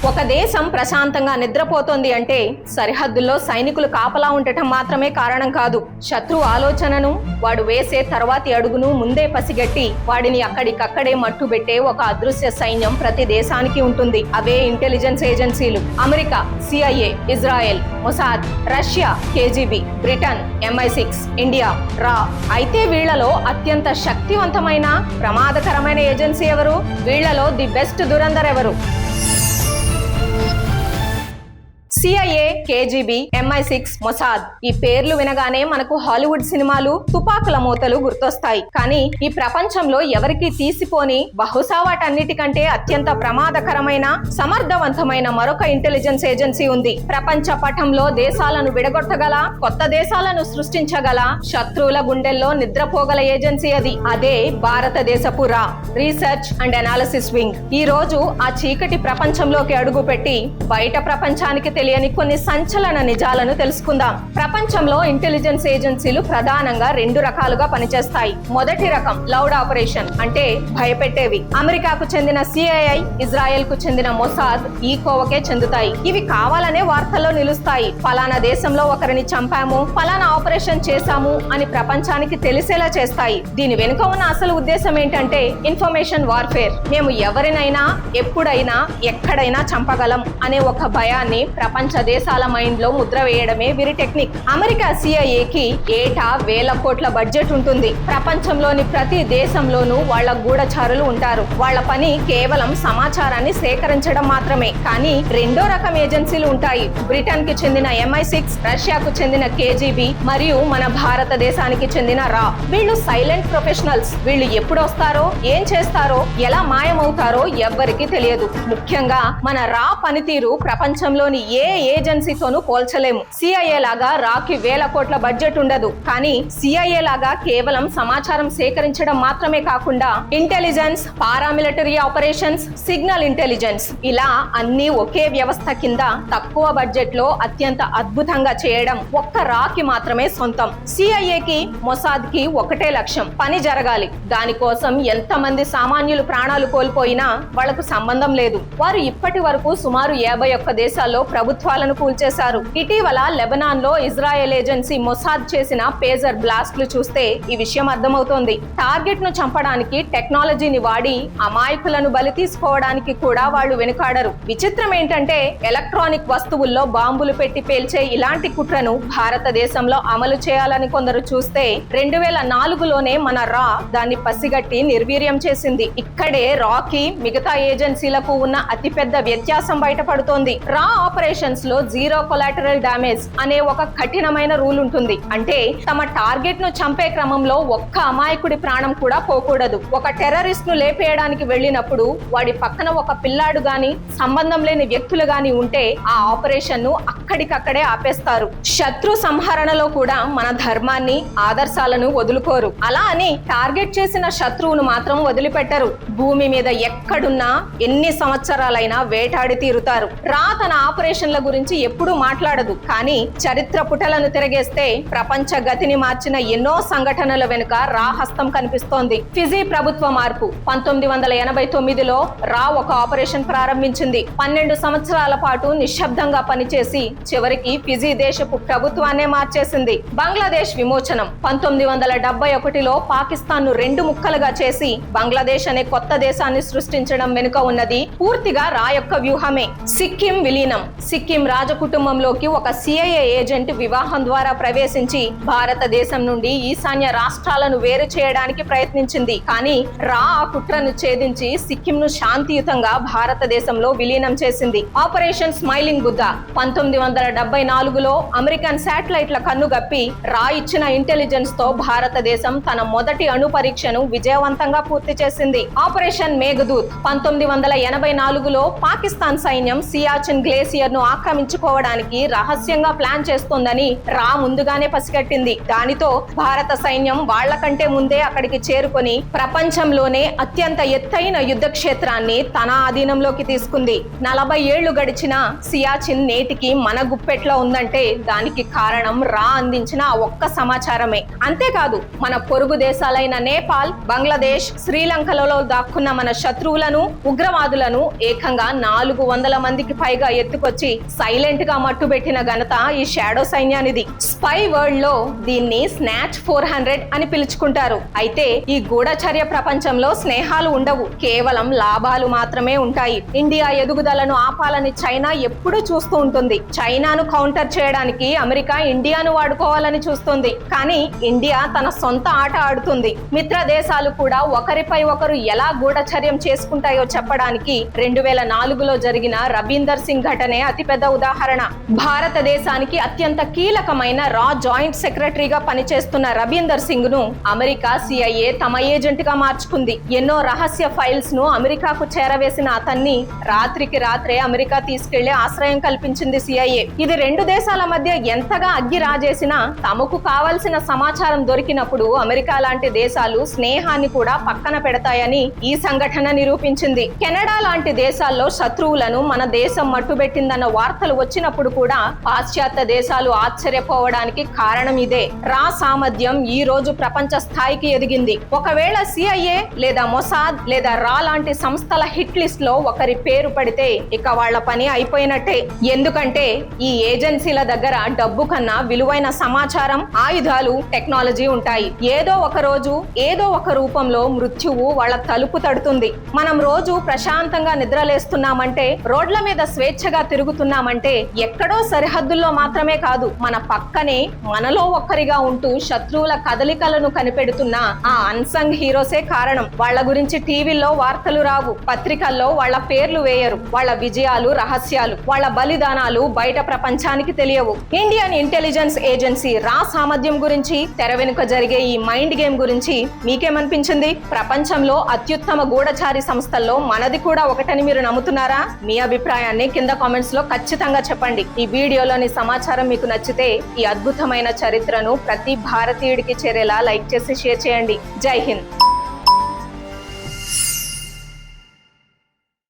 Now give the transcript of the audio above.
ఒక దేశం ప్రశాంతంగా నిద్రపోతోంది అంటే సరిహద్దుల్లో సైనికులు కాపలా ఉండటం మాత్రమే కారణం కాదు. శత్రు ఆలోచనను, వాడు వేసే తర్వాతి అడుగును ముందే పసిగట్టి వాడిని అక్కడికక్కడే మట్టుబెట్టే ఒక అదృశ్య సైన్యం ప్రతి దేశానికి ఉంటుంది. అవే ఇంటెలిజెన్స్ ఏజెన్సీలు. America CIA, Israel Mossad, Russia KGB, Britain MI6, India రా. అయితే వీళ్లలో అత్యంత శక్తివంతమైన ప్రమాదకరమైన ఏజెన్సీ ఎవరు? వీళ్లలో ది బెస్ట్ దురందర్ ఎవరు? CIA, KGB, MI6, Mossad. ఈ పేర్లు వినగానే మనకు హాలీవుడ్ సినిమాలు, తుపాకుల మూతలు గుర్తొస్తాయి. కానీ ఈ ప్రపంచంలో ఎవరికీ తీసిపోని, బహుశా వాటన్నిటికంటే అత్యంత ప్రమాదకరమైన, సమర్థవంతమైన మరొక ఇంటెలిజెన్స్ ఏజెన్సీ ఉంది. ప్రపంచ పటంలో దేశాలను విడగొట్టగల, కొత్త దేశాలను సృష్టించగల, శత్రువుల గుండెల్లో నిద్రపోగల ఏజెన్సీ అది. అదే భారతదేశపు రా, రీసెర్చ్ అండ్ అనాలిసిస్ వింగ్. ఈ రోజు ఆ చీకటి ప్రపంచంలోకి అడుగుపెట్టి బయట ప్రపంచానికి తెలియని కొన్ని సంచలన నిజాలను తెలుసుకుందాం. ప్రపంచంలో ఇంటెలిజెన్స్ ఏజెన్సీలు ప్రధానంగా రెండు రకాలుగా పనిచేస్తాయి. మొదటి రకం లౌడ్ ఆపరేషన్, అంటే భయపెట్టేవి. అమెరికాకు చెందిన సిఐఐ, ఇజ్రాయెల్ కు చెందిన మొసాద్ ఈ కోవకే చెందుతాయి. ఇవి కావాలనే వార్తల్లో నిలుస్తాయి. ఫలానా దేశంలో ఒకరిని చంపాము, ఫలానా ఆపరేషన్ చేశాము అని ప్రపంచానికి తెలిసేలా చేస్తాయి. దీని వెనుక ఉన్న అసలు ఉద్దేశం ఏంటంటే ఇన్ఫర్మేషన్ వార్ఫేర్. మేము ఎవరినైనా, ఎప్పుడైనా, ఎక్కడైనా చంపగలం అనే ఒక భయాన్ని ప్రపంచ దేశాల మైండ్ లో ముద్ర వేయడమే వీరి టెక్నిక్. అమెరికా సిఐఏకి ఏటా వేల కోట్ల బడ్జెట్ ఉంటుంది. ప్రపంచంలోని ప్రతి దేశంలోనూ వాళ్ళ గూఢచారులు ఉంటారు. వాళ్ళ పని కేవలం సమాచారాన్ని సేకరించడం మాత్రమే. కానీ రెండో రకం ఏజెన్సీలు ఉంటాయి. బ్రిటన్ కి చెందిన MI6, రష్యాకు చెందిన కేజీబీ మరియు మన భారతదేశానికి చెందిన రా. వీళ్ళు సైలెంట్ ప్రొఫెషనల్స్. వీళ్ళు ఎప్పుడు వస్తారో, ఏం చేస్తారో, ఎలా మాయమవుతారో ఎవ్వరికీ తెలియదు. ముఖ్యంగా మన రా పనితీరు ప్రపంచంలోని ఏ ఏజెన్సీతోనూ పోల్చలేము. సిఐఏ లాగా రాకి వేల కోట్ల బడ్జెట్ ఉండదు. కానీ సిఐఏ లాగా కేవలం సమాచారం సేకరించడం మాత్రమే కాకుండా intelligence, paramilitary operations, signal intelligence ఇలా అన్ని ఒకే వ్యవస్థ కింద తక్కువ బడ్జెట్ లో అత్యంత అద్భుతంగా చేయడం ఒక్క రాకి మాత్రమే సొంతం. సిఐఏకి, మొసాద్ కి ఒకటే లక్ష్యం, పని జరగాలి. దానికోసం ఎంతమంది సామాన్యులు ప్రాణాలు కోల్పోయినా వాళ్లకు సంబంధం లేదు. వారు ఇప్పటి వరకు సుమారు 51 దేశాల్లో ప్రభుత్వాలను కూల్చేశారు. ఇటీవల లెబనాన్ లో ఇజ్రాయెల్ ఏజెన్సీ మొసాద్ చేసిన పేజర్ బ్లాస్ట్లు చూస్తే ఈ విషయం అర్థమవుతోంది. టార్గెట్ ను చంపడానికి టెక్నాలజీని వాడి అమాయకులను బలి తీసుకోవడానికి కూడా వాళ్ళు వెనుకాడరు. విచిత్రం ఏంటంటే ఎలక్ట్రానిక్ వస్తువుల్లో బాంబులు పెట్టి పేల్చే ఇలాంటి కుట్రను భారతదేశంలో అమలు చేయాలని కొందరు చూస్తే 2004లోనే మన రా దాన్ని పసిగట్టి నిర్వీర్యం చేసింది. ఇక్కడే రాకి మిగతా ఏజెన్సీలకు ఉన్న అతిపెద్ద వ్యత్యాసం బయటపడుతోంది. రా ఆపరేషన్స్ లో జీరో కొలాటరల్ డ్యామేజ్ అనే ఒక కఠినమైన రూల్ ఉంటుంది. అంటే తమ టార్గెట్ ను చంపే క్రమంలో ఒక్క అమాయకుడి ప్రాణం కూడా పోకూడదు. ఒక టెర్రరిస్ట్ ను లేపేయడానికి వెళ్ళినప్పుడు వాడి పక్కన ఒక పిల్లాడు గాని, సంబంధం లేని వ్యక్తులు గాని ఉంటే ఆ ఆపరేషన్ ను అక్కడికక్కడే ఆపేస్తారు. శత్రు సంహరణలో కూడా మన ధర్మాన్ని, ఆదర్శాలను వదులుకోరు. అలా అని టార్గెట్ చేసిన శత్రువును మాత్రం వదిలిపెట్టరు. భూమి మీద ఎక్కడున్నా, ఎన్ని సంవత్సరాలైనా వేటాడి తీరుతారు. రా తన ఆపరేషన్ల గురించి ఎప్పుడూ మాట్లాడదు. కానీ చరిత్ర పుటలను తిరగేస్తే ప్రపంచ గతిని మార్చిన ఎన్నో సంఘటనల వెనుక రా హస్తం కనిపిస్తోంది. ఫిజీ ప్రభుత్వ మార్పు. 1989లో రా ఒక ఆపరేషన్ ప్రారంభించింది. 12 సంవత్సరాల పాటు నిశ్శబ్దంగా పనిచేసి చివరికి ఫిజీ దేశపు ప్రభుత్వాన్నే మార్చేసింది. బంగ్లాదేశ్ విమోచనం. 1971లో పాకిస్తాన్ ను 2 ముక్కలుగా చేసి బంగ్లాదేశ్ అనే కొత్త దేశాన్ని సృష్టించడం వెనుక ఉన్నది పూర్తిగా రా యొక్క వ్యూహమే. సిక్కిం విలీనం. సిక్కిం రాజకుటుంబంలోకి ఒక సిఐఏ ఏజెంట్ వివాహం ద్వారా ప్రవేశించి భారతదేశం నుండి ఈశాన్య రాష్ట్రాలను వేరు చేయడానికి ప్రయత్నించింది. కానీ రా ఆ కుట్రను ఛేదించి సిక్కిం ను శాంతియుతంగా భారతదేశంలో విలీనం చేసింది. Operation smiling Buddha. 1974లో అమెరికన్ శాటిలైట్ల కన్నుగప్పి రా ఇచ్చిన ఇంటెలిజెన్స్ తో భారతదేశం తన మొదటి అణు పరీక్షను విజయవంతంగా పూర్తి చేసింది. ఆపరేషన్ మేఘదూత్. 1984లో పాకిస్తాన్ సైన్యం సియాచిన్ గ్లేసియర్ ను ఆక్రమించుకోవడానికి రహస్యంగా ప్లాన్ చేస్తోందని రా ముందుగానే పసిగట్టింది. దానితో భారత సైన్యం వాళ్లకంటే ముందే అక్కడికి చేరుకొని ప్రపంచంలోనే అత్యంత ఎత్తైన యుద్ధ క్షేత్రాన్ని తన ఆధీనంలోకి తీసుకుంది. 40 ఏళ్లు గడిచిన సియాచిన్ నేటికి మన గుప్పెట్లో ఉందంటే దానికి కారణం రా అందించిన ఆ ఒక్క సమాచారమే. అంతేకాదు, మన పొరుగు దేశాలైన నేపాల్, బంగ్లాదేశ్, శ్రీలంకలలో దాక్కున్న మన శత్రువులను, ఉగ్రవాదులను ఏకంగా 400 మందికి పైగా ఎత్తుకొచ్చి సైలెంట్ గా మట్టుబెట్టిన ఘనత ఈ షాడో సైన్యానిది. స్పై వరల్డ్ లో దీన్ని స్నాచ్ 400 అని పిలుచుకుంటారు. అయితే ఈ గూఢచర్య ప్రపంచంలో స్నేహాలు ఉండవు, కేవలం లాభాలు మాత్రమే ఉంటాయి. ఇండియా ఎదుగుదలను ఆపాలని చైనా ఎప్పుడూ చూస్తూ ఉంటుంది. చైనాను కౌంటర్ చేయడానికి అమెరికా ఇండియాను వాడుకోవాలని చూస్తుంది. కానీ ఇండియా తన సొంత ఆట ఆడుతుంది. మిత్ర దేశాలు కూడా ఒకరిపై ఒకరు ఎలా గూఢచర్యం చేసుకుంటాయో చెప్పడానికి 2004లో జరిగిన రబీందర్ సింగ్ ఘటనే అతిపెద్ద ఉదాహరణ. భారతదేశానికి అత్యంత కీలకమైన రా జాయింట్ సెక్రటరీగా పనిచేస్తున్న రబీందర్ సింగ్ ను అమెరికా CIA తమ ఏజెంట్ గా మార్చుకుంది. ఎన్నో రహస్య ఫైల్స్ ను అమెరికాకు చేరవేసిన అతన్ని రాత్రికి రాత్రే అమెరికా తీసుకెళ్లి ఆశ్రయం కల్పించింది CIA. ఇది రెండు దేశాల మధ్య ఎంతగా అగ్గి రాజేసినా తమకు కావలసిన సమాచారం దొరికినప్పుడు అమెరికా లాంటి దేశాలు స్నేహాన్ని కూడా పక్కన పెడతాయని ఈ సంఘటన నిరూపించింది. కెనడా లాంటి దేశాల్లో శత్రువులను మన దేశం మట్టుబెట్టిందన్న వార్తలు వచ్చినప్పుడు కూడా పాశ్చాత్య దేశాలు ఆశ్చర్యపోవడానికి కారణం ఇదే. రా సామర్థ్యం ఈ రోజు ప్రపంచ స్థాయికి ఎదిగింది. ఒకవేళ CIA లేదా మొసాద్ లేదా రా లాంటి సంస్థల హిట్ లిస్ట్ లో ఒకరి పేరు పడితే ఇక వాళ్ల పని అయిపోయినట్టే. ఎందుకంటే ఈ ఏజెన్సీల దగ్గర డబ్బు కన్నా విలువైన సమాచారం, ఆయుధాలు, టెక్నాలజీ ఉంటాయి. ఏదో ఒక రోజు ఏదో ఒక రూపంలో మృత్యువు వాళ్ళ తలుపు తడుతుంది. మనం రోజు ప్రశాంతంగా నిద్రలేస్తున్నామంటే, రోడ్ల మీద స్వేచ్ఛగా తిరుగుతున్నామంటే ఎక్కడో సరిహద్దుల్లో మాత్రమే కాదు, మన పక్కనే మనలో ఒక్కరిగా ఉంటూ శత్రువుల కదలికలను కనిపెడుతున్న ఆ అన్సంగ్ హీరోసే కారణం. వాళ్ళ గురించి టీవీల్లో వార్తలు రావు, పత్రికల్లో వాళ్ళ పేర్లు వేయరు. వాళ్ళ విజయాలు, రహస్యాలు, వాళ్ళ బలిదానాలు బయట ప్రపంచానికి తెలియవు. ఇండియన్ ఇంటెలిజెన్స్ ఏజెన్సీ రా సామర్థ్యం గురించి, తెర వెనుక జరిగే ఈ మైండ్ గేమ్ గురించి మీకేమనిపించింది? ప్రపంచంలో అత్యుత్తమ గూఢచారి సంస్థల్లో మనది కూడా ఒకటని మీరు నమ్ముతున్నారా? మీ అభిప్రాయాన్ని కింద కామెంట్స్ లో ఖచ్చితంగా చెప్పండి. ఈ వీడియోలోని సమాచారం మీకు నచ్చితే ఈ అద్భుతమైన చరిత్రను ప్రతి భారతీయుడికి చేరేలా లైక్ చేసి షేర్ చేయండి. జై హింద్.